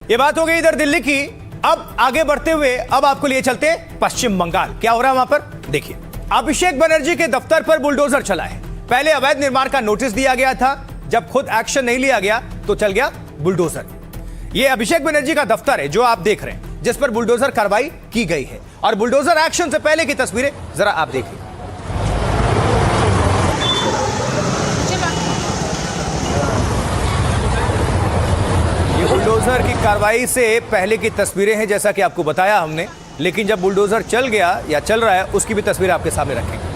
ये बात हो गई इधर दिल्ली की। अब आगे बढ़ते हुए अब आपको लिए चलते पश्चिम बंगाल। क्या हो रहा है वहां पर देखिए। अभिषेक बनर्जी के दफ्तर पर बुलडोजर चला है। पहले अवैध निर्माण का नोटिस दिया गया था, जब खुद एक्शन नहीं लिया गया तो चल गया बुलडोजर। ये अभिषेक बनर्जी का दफ्तर है जो आप देख रहे हैं, जिस पर बुलडोजर कार्रवाई की गई है। और बुलडोजर एक्शन से पहले की तस्वीरें जरा आप देखिए। ये बुलडोजर की कार्रवाई से पहले की तस्वीरें हैं, जैसा कि आपको बताया हमने। लेकिन जब बुलडोजर चल गया या चल रहा है, उसकी भी तस्वीर आपके सामने रखेंगे।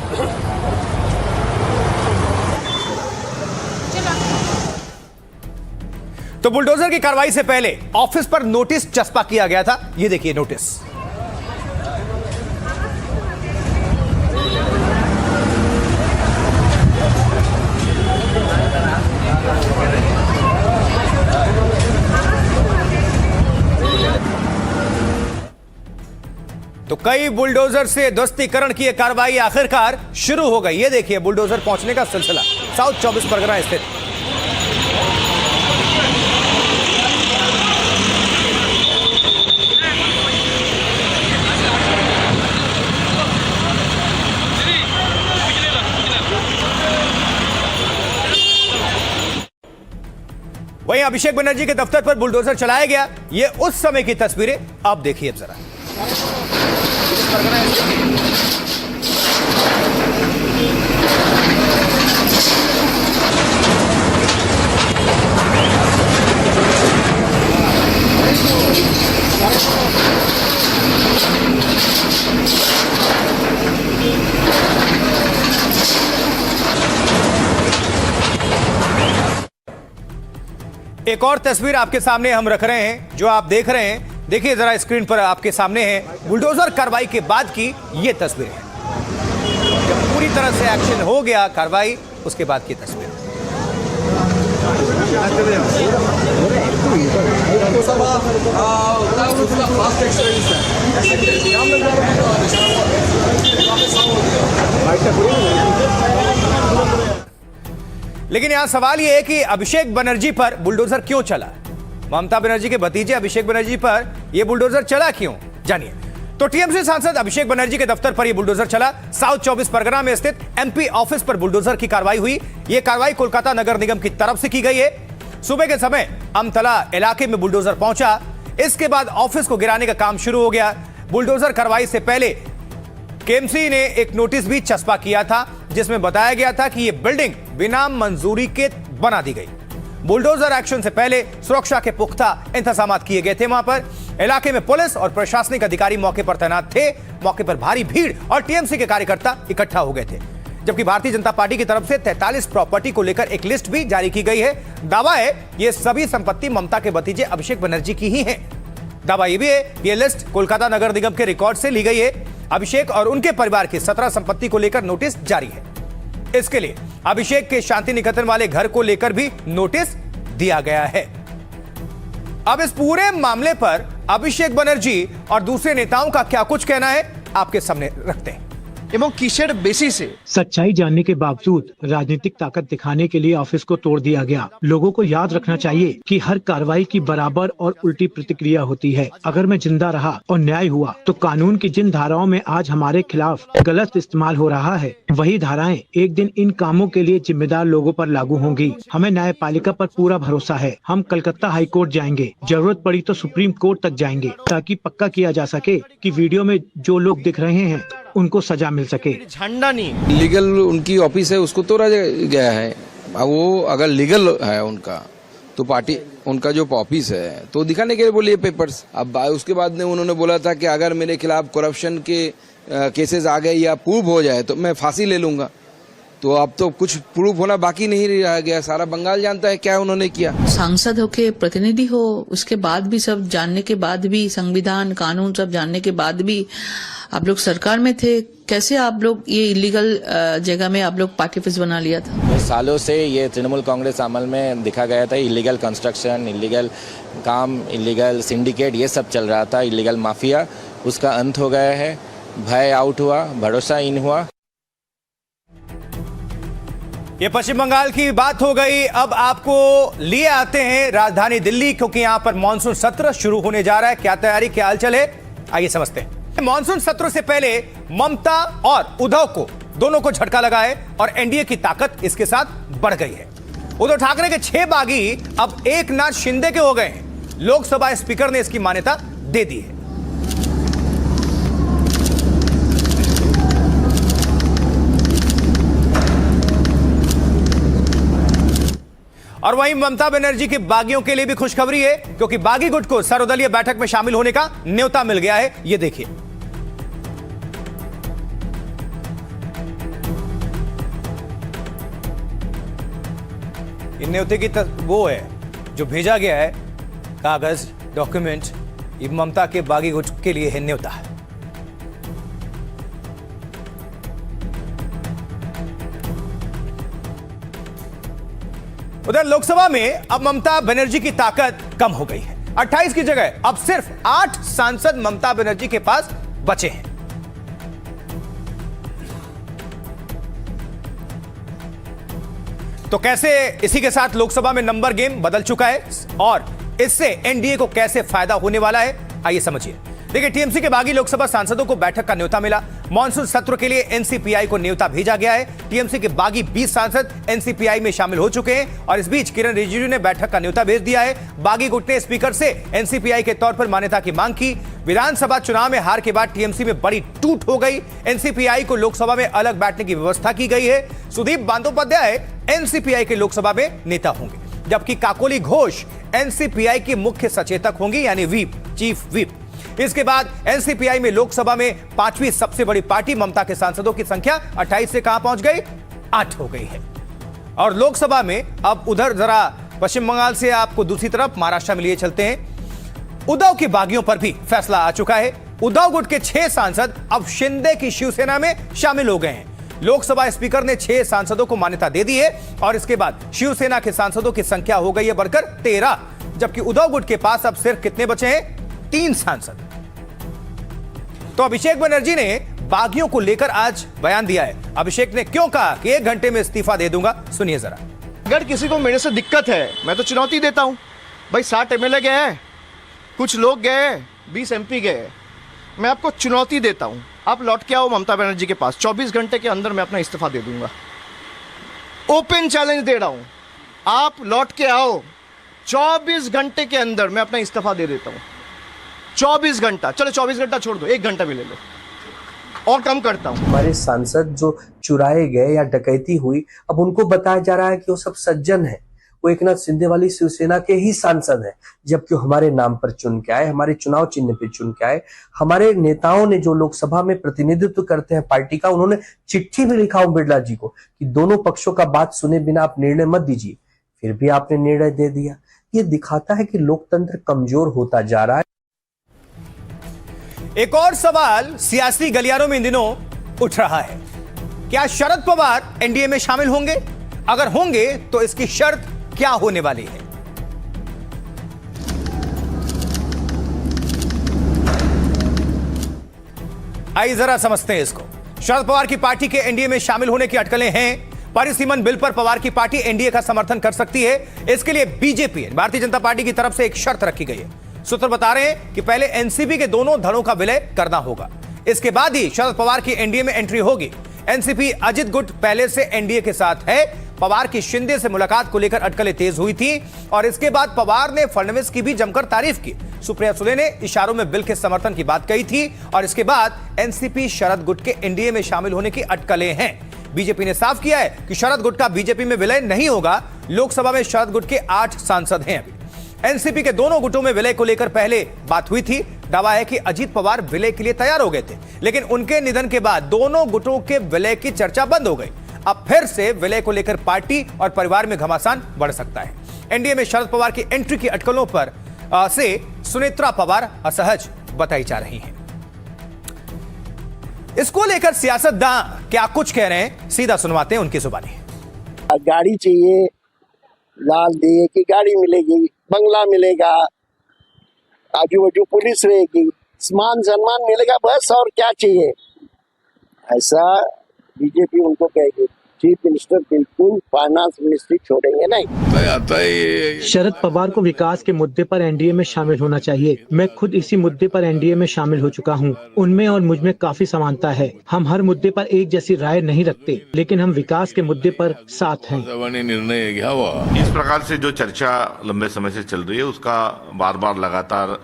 तो बुलडोजर की कार्रवाई से पहले ऑफिस पर नोटिस चस्पा किया गया था। ये देखिए नोटिस। तो कई बुलडोजर से ध्वस्तीकरण की कार्रवाई आखिरकार शुरू हो गई। ये देखिए बुलडोजर पहुंचने का सिलसिला साउथ 24 परगना स्थित। वहीं अभिषेक बनर्जी के दफ्तर पर बुलडोजर चलाया गया। ये उस समय की तस्वीरें आप देखिए अब जरा। एक और तस्वीर आपके सामने हम रख रहे हैं, जो आप देख रहे हैं। देखिए जरा स्क्रीन पर आपके सामने है बुलडोजर कार्रवाई के बाद की ये तस्वीर है। जब पूरी तरह से एक्शन हो गया कार्रवाई, उसके बाद की तस्वीर। लेकिन यहां सवाल यह है कि अभिषेक बनर्जी पर बुलडोजर क्यों चला। ममता बनर्जी के भतीजे अभिषेक बनर्जी पर यह बुलडोजर चला क्यों, जानिए। तो टीएमसी सांसद अभिषेक बनर्जी के दफ्तर पर यह बुलडोजर चला। साउथ 24 परगना में स्थित एमपी ऑफिस पर बुलडोजर की कार्रवाई हुई। यह कार्रवाई कोलकाता नगर निगम की तरफ से की गई है। सुबह के समय अमतला इलाके में बुलडोजर पहुंचा। इसके बाद ऑफिस को गिराने का काम शुरू हो गया। बुलडोजर कार्रवाई से पहले केएमसी ने एक नोटिस भी चस्पा किया था, जिसमें बताया गया था कि यह बिल्डिंग बिना मंजूरी के बना दी गई। बुलडोजर एक्शन से पहले सुरक्षा के पुख्ता इंतजाम किए गए थे। वहां पर इलाके में पुलिस और प्रशासनिक अधिकारी मौके पर तैनात थे। मौके पर भारी भीड़ और टीएमसी के कार्यकर्ता इकट्ठा हो गए थे। जबकि भारतीय जनता पार्टी की तरफ से 43 प्रॉपर्टी को लेकर एक लिस्ट भी जारी की गई है। दावा है ये सभी संपत्ति ममता के भतीजे अभिषेक बनर्जी की ही है। दावा यह भी है ये लिस्ट कोलकाता नगर निगम के रिकॉर्ड से ली गई है। अभिषेक और उनके परिवार की 17 संपत्ति को लेकर नोटिस जारी है। इसके लिए अभिषेक के शांति निकेतन वाले घर को लेकर भी नोटिस दिया गया है। अब इस पूरे मामले पर अभिषेक बनर्जी और दूसरे नेताओं का क्या कुछ कहना है, आपके सामने रखते हैं। এবং কিসের বেসিসে सच्चाई जानने के बावजूद राजनीतिक ताकत दिखाने के लिए ऑफिस को तोड़ दिया गया। लोगों को याद रखना चाहिए कि हर कार्रवाई की बराबर और उल्टी प्रतिक्रिया होती है। अगर मैं जिंदा रहा और न्याय हुआ तो कानून की जिन धाराओं में आज हमारे खिलाफ गलत इस्तेमाल हो रहा है, वही धाराएं एक दिन इन कामों के लिए जिम्मेदार लोगों पर लागू होंगी। हमें न्यायपालिका पर पूरा भरोसा है। हम कलकत्ता हाई कोर्ट जाएंगे, जरूरत पड़ी तो सुप्रीम कोर्ट तक जाएंगे, ताकि पक्का किया जा सके कि वीडियो में जो लोग दिख रहे हैं उनको सजा मिल सके। झंडा नहीं लीगल उनकी ऑफिस है, उसको तोड़ा गया है। अब वो अगर लीगल है उनका तो पार्टी उनका जो ऑफिस है तो दिखाने के लिए बोलिए पेपर्स। अब उसके बाद में उन्होंने बोला था कि अगर मेरे खिलाफ करप्शन के केसेस आ गए या प्रूव हो जाए तो मैं फांसी ले लूंगा। तो अब तो कुछ प्रूफ होना बाकी नहीं रह गया। सारा बंगाल जानता है क्या उन्होंने किया। सांसद हो के प्रतिनिधि हो, उसके बाद भी सब जानने के बाद भी, संविधान कानून सब जानने के बाद भी आप लोग सरकार में थे। कैसे आप लोग ये इलीगल जगह में आप लोग पार्टी ऑफिस बना लिया था? सालों से ये तृणमूल कांग्रेस अमल में दिखा गया था। इलीगल कंस्ट्रक्शन, इलीगल काम, इलीगल सिंडिकेट, ये सब चल रहा था। इलीगल माफिया, उसका अंत हो गया है। भय आउट हुआ, भरोसा इन हुआ। ये पश्चिम बंगाल की बात हो गई। अब आपको लिए आते हैं राजधानी दिल्ली, क्योंकि यहां पर मानसून सत्र शुरू होने जा रहा है। क्या तैयारी, क्या हालचाल है, आइए समझते हैं। मानसून सत्र से पहले ममता और उद्धव को दोनों को झटका लगा है और एनडीए की ताकत इसके साथ बढ़ गई है। उद्धव ठाकरे के 6 बागी अब एकनाथ शिंदे के हो गए हैं। लोकसभा स्पीकर ने इसकी मान्यता दे दी है। और वहीं ममता बनर्जी के बागियों के लिए भी खुशखबरी है, क्योंकि बागी गुट को सर्वदलीय बैठक में शामिल होने का न्योता मिल गया है। ये देखिए, इन न्योते की वो है जो भेजा गया है, कागज, डॉक्यूमेंट। ये ममता के बागी गुट के लिए है न्योता। उधर लोकसभा में अब ममता बनर्जी की ताकत कम हो गई है। 28 की जगह अब सिर्फ 8 सांसद ममता बनर्जी के पास बचे हैं। तो कैसे इसी के साथ लोकसभा में नंबर गेम बदल चुका है और इससे एनडीए को कैसे फायदा होने वाला है, आइए समझिए। देखिए, टीएमसी के बागी लोकसभा सांसदों को बैठक का न्योता मिला। मॉनसून सत्र के लिए एनसीपीआई को न्योता भेजा गया है। टीएमसी के बागी 20 सांसद एनसीपीआई में शामिल हो चुके हैं और इस बीच किरण रिजिजू ने बैठक का न्योता भेज दिया है। बागी गुट ने स्पीकर से एनसीपीआई के तौर पर मान्यता की मांग की। विधानसभा चुनाव में हार के बाद टीएमसी में बड़ी टूट हो गई। एनसीपीआई को लोकसभा में अलग बैठने की व्यवस्था की गई है। सुदीप बंदोपाध्याय एनसीपीआई के लोकसभा में नेता होंगे, जबकि काकोली घोष एनसीपीआई की मुख्य सचेतक होंगी, यानी व्हीप, चीफ व्हीप। इसके बाद एनसीपीआई में लोकसभा में 5वीं सबसे बड़ी पार्टी ममता के सांसदों की संख्या 28 से कहां पहुंच गई, 8 हो गई है। और लोकसभा में अब उधर जरा पश्चिम बंगाल से आपको दूसरी तरफ महाराष्ट्र में लिए चलते हैं। उद्धव की बागियों पर भी फैसला आ चुका है। उद्धव गुट के 6 सांसद अब शिंदे की शिवसेना में शामिल हो गए हैं। लोकसभा स्पीकर ने 6 सांसदों को मान्यता दे दी है और इसके बाद शिवसेना के सांसदों की संख्या हो गई है बढ़कर 13, जबकि उद्धव गुट के पास अब सिर्फ कितने बचे हैं, 3 सांसद। तो अभिषेक बनर्जी ने बागियों को लेकर आज बयान दिया है। अभिषेक ने क्यों कहा कि 1 घंटे में इस्तीफा दे दूंगा, सुनिए जरा। अगर किसी को मेरे से दिक्कत है, मैं तो चुनौती देता हूं भाई। 60 एमएलए गए हैं, कुछ लोग गए, 20 एमपी गए, मैं आपको चुनौती देता हूं, आप लौट के आओ ममता बनर्जी के पास। 24 घंटे के अंदर मैं अपना इस्तीफा दे दूंगा। ओपन चैलेंज दे रहा हूं, आप लौट के आओ, 24 घंटे के अंदर मैं अपना इस्तीफा दे देता हूं। 24 घंटा, चलो 24 घंटा छोड़ दो, 1 घंटा भी ले लो और कम करता हूं। हमारे सांसद जो चुराए गए या डकैती हुई, अब उनको बताया जा रहा है कि वो सब सज्जन है, वो एकनाथ शिंदे वाली शिवसेना के ही सांसद हैं, जबकि हमारे नाम पर चुन के आए, हमारे चुनाव चिन्ह पे चुन के आए। हमारे नेताओं ने जो लोकसभा में प्रतिनिधित्व करते हैं पार्टी का, उन्होंने चिट्ठी भी लिखा ओम बिरला जी को कि दोनों पक्षों का बात सुने बिना आप निर्णय मत दीजिए, फिर भी आपने निर्णय दे दिया। ये दिखाता है कि लोकतंत्र कमजोर होता जा रहा है। एक और सवाल सियासी गलियारों में इन दिनों उठ रहा है, क्या शरद पवार एनडीए में शामिल होंगे? अगर होंगे तो इसकी शर्त क्या होने वाली है? आइए जरा समझते हैं इसको। शरद पवार की पार्टी के एनडीए में शामिल होने की अटकलें हैं। परिसीमन बिल पर पवार की पार्टी एनडीए का समर्थन कर सकती है। इसके लिए बीजेपी, भारतीय जनता पार्टी की तरफ से एक शर्त रखी गई है। सूत्र बता रहे हैं कि पहले एनसीपी के दोनों धड़ों का विलय करना होगा, इसके बाद ही शरद पवार की एनडीए में एंट्री होगी। एनसीपी अजित गुट पहले से एनडीए के साथ है। पवार की शिंदे से मुलाकात को लेकर अटकलें तेज हुई थी और इसके बाद पवार ने फडणवीस की भी जमकर तारीफ की। सुप्रिया सुले ने इशारों में बिल के समर्थन की बात कही थी और इसके बाद एनसीपी शरद गुट के एनडीए में शामिल होने की अटकलें हैं। बीजेपी ने साफ किया है कि शरद गुट का बीजेपी में विलय नहीं होगा। लोकसभा में शरद गुट के 8 सांसद हैं। अभी एनसीपी के दोनों गुटों में विलय को लेकर पहले बात हुई थी। दावा है कि अजीत पवार विलय के लिए तैयार हो गए थे, लेकिन उनके निधन के बाद दोनों गुटों के विलय की चर्चा बंद हो गई। अब फिर से विलय को लेकर पार्टी और परिवार में घमासान बढ़ सकता है। एनडीए में शरद पवार की एंट्री की अटकलों पर से सुनेत्रा पवार असहज बताई जा रही हैं। इसको लेकर सियासतदान क्या कुछ कह रहे हैं, सीधा सुनवाते हैं उनकी जुबानी। गाड़ी चाहिए, लाल दिए की गाड़ी मिलेगी, बंगला मिलेगा, आजू बाजू पुलिस रहेगी, मान सम्मान मिलेगा, बस और क्या चाहिए। ऐसा बीजेपी उनको कहेगी। चीफ मिनिस्टर बिल्कुल फाइनेंस मिनिस्ट्री छोड़ेंगे नहीं। शरद पवार को विकास के मुद्दे पर एनडीए में शामिल होना चाहिए। मैं खुद इसी मुद्दे पर एनडीए में शामिल हो चुका हूं। उनमें और मुझ में काफी समानता है। हम हर मुद्दे पर एक जैसी राय नहीं रखते, लेकिन हम विकास के मुद्दे पर साथ हैं। इस प्रकार से जो चर्चा लंबे समय से चल रही है उसका बार बार लगातार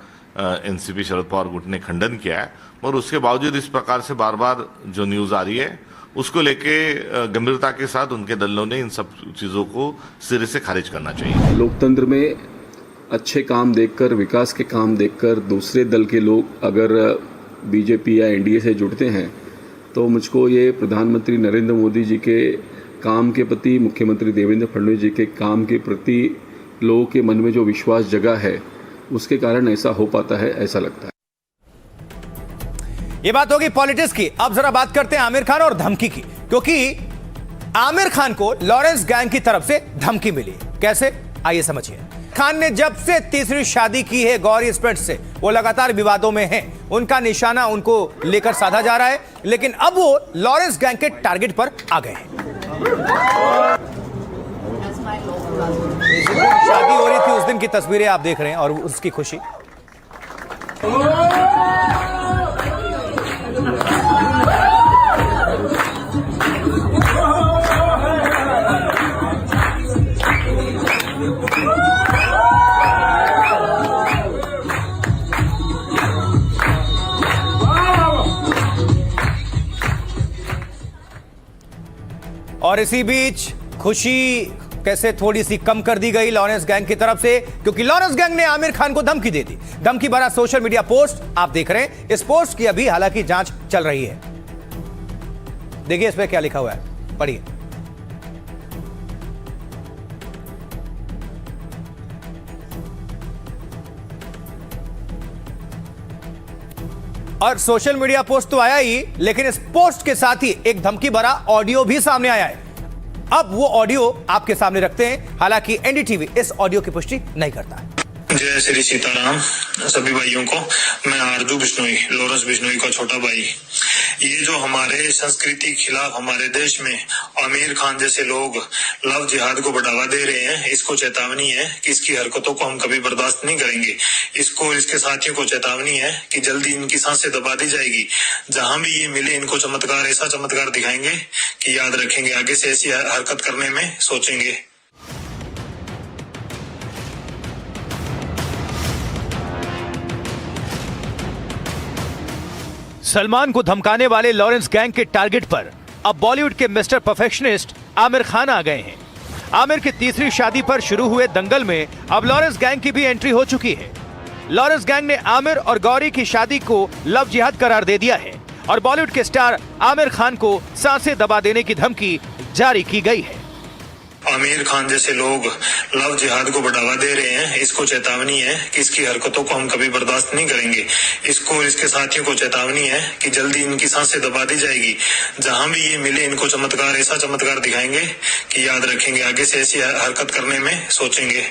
एनसीपी शरद पवार गुट ने खंडन किया है, और उसके बावजूद इस प्रकार से बार बार जो न्यूज आ रही है उसको लेके गंभीरता के साथ उनके दलों ने इन सब चीजों को सिरे से खारिज करना चाहिए। लोकतंत्र में अच्छे काम देखकर, विकास के काम देखकर दूसरे दल के लोग अगर बीजेपी या एनडीए से जुड़ते हैं तो मुझको ये प्रधानमंत्री नरेंद्र मोदी जी के काम के प्रति, मुख्यमंत्री देवेंद्र फडणवीस जी के काम के प्रति लोगों के मन में जो विश्वास जगा है उसके कारण ऐसा हो पाता है, ऐसा लगता है। ये बात होगी पॉलिटिक्स की। अब जरा बात करते हैं आमिर खान और धमकी की, क्योंकि आमिर खान को लॉरेंस गैंग की तरफ से धमकी मिली। कैसे, आइए समझिए। खान ने जब से तीसरी शादी की है गौरी स्प्रेड से, वो लगातार विवादों में हैं। उनका निशाना उनको लेकर साधा जा रहा है, लेकिन अब वो लॉरेंस गैंग के टारगेट पर आ गए हैं। शादी हो रही थी उस दिन की तस्वीरें आप देख रहे हैं और उसकी खुशी। और इसी बीच खुशी कैसे थोड़ी सी कम कर दी गई लॉरेंस गैंग की तरफ से, क्योंकि लॉरेंस गैंग ने आमिर खान को धमकी दे दी। धमकी भरा सोशल मीडिया पोस्ट आप देख रहे हैं। इस पोस्ट की अभी हालांकि जांच चल रही है। देखिए इस पे क्या लिखा हुआ है, पढ़िए। और सोशल मीडिया पोस्ट तो आया ही, लेकिन इस पोस्ट के साथ ही एक धमकी भरा ऑडियो भी सामने आया है। अब वो ऑडियो आपके सामने रखते हैं। हालांकि एनडीटीवी इस ऑडियो की पुष्टि नहीं करता। जय श्री सीताराम सभी भाइयों को। मैं आरजू बिश्नोई, लॉरेंस बिश्नोई का छोटा भाई। ये जो हमारे संस्कृति के खिलाफ हमारे देश में आमिर खान जैसे लोग लव जिहाद को बढ़ावा दे रहे हैं, इसको चेतावनी है कि इसकी हरकतों को हम कभी बर्दाश्त नहीं करेंगे। इसको, इसके साथियों को चेतावनी है कि जल्दी इनकी सांसें दबा दी जाएगी। जहां भी ये मिले इनको चमत्कार, ऐसा चमत्कार दिखाएंगे कि याद रखेंगे, आगे से ऐसी हरकत करने में सोचेंगे। सलमान को धमकाने वाले लॉरेंस गैंग के टारगेट पर अब बॉलीवुड के मिस्टर परफेक्शनिस्ट आमिर खान आ गए हैं। आमिर की तीसरी शादी पर शुरू हुए दंगल में अब लॉरेंस गैंग की भी एंट्री हो चुकी है। लॉरेंस गैंग ने आमिर और गौरी की शादी को लव जिहाद करार दे दिया है और बॉलीवुड के स्टार आमिर खान को सांसें दबा देने की धमकी जारी की गई है। आमिर खान जैसे लोग लव जिहाद को बढ़ावा दे रहे हैं, इसको चेतावनी है कि इसकी हरकतों को हम कभी बर्दाश्त नहीं करेंगे। इसको, इसके साथियों को चेतावनी है कि जल्दी इनकी सांसें दबा दी जाएगी। जहां भी ये मिले इनको चमत्कार, ऐसा चमत्कार दिखाएंगे कि याद रखेंगे, आगे से ऐसी हरकत करने में सोचेंगे।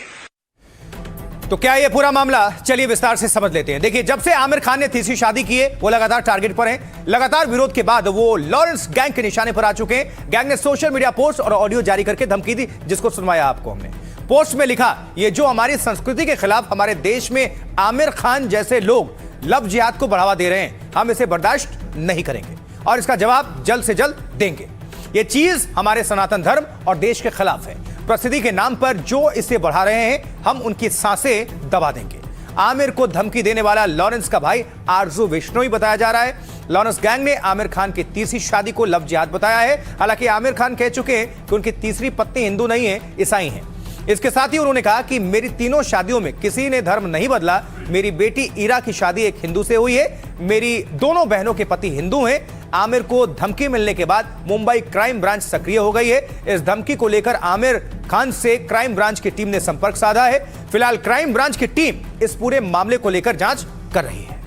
तो क्या ये पूरा मामला, चलिए विस्तार से समझ लेते हैं। देखिए, जब से आमिर खान ने तीसरी शादी की है वो लगातार टारगेट पर हैं। लगातार विरोध के बाद वो लॉरेंस गैंग के निशाने पर आ चुके हैं। गैंग ने सोशल मीडिया पोस्ट और ऑडियो जारी करके धमकी दी, जिसको सुनवाया आपको हमने। पोस्ट में लिखा, ये जो हमारी संस्कृति के खिलाफ हमारे देश में आमिर खान जैसे लोग लव जिहाद को बढ़ावा दे रहे हैं, हम इसे बर्दाश्त नहीं करेंगे और इसका जवाब जल्द से जल्द देंगे। ये चीज हमारे सनातन धर्म और देश के खिलाफ है। प्रसिद्धि के नाम पर जो इसे बढ़ा रहे हैं, हम उनकी सांसें दबा देंगे। आमिर को धमकी देने वाला लॉरेंस का भाई आरजू बिश्नोई बताया जा रहा है। लॉरेंस गैंग ने आमिर खान की तीसरी शादी को लव जिहाद बताया है। हालांकि आमिर खान कह चुके हैं कि उनकी तीसरी पत्नी हिंदू नहीं है, ईसाई है। इसके साथ ही उन्होंने कहा कि मेरी तीनों शादियों में किसी ने धर्म नहीं बदला। मेरी बेटी ईरा की शादी एक हिंदू से हुई है। मेरी दोनों बहनों के पति हिंदू हैं। आमिर को धमकी मिलने के बाद मुंबई क्राइम ब्रांच सक्रिय हो गई है। इस धमकी को लेकर आमिर खान से क्राइम ब्रांच की टीम ने संपर्क साधा है। फिलहाल क्राइम ब्रांच की टीम इस पूरे मामले को लेकर जांच कर रही है।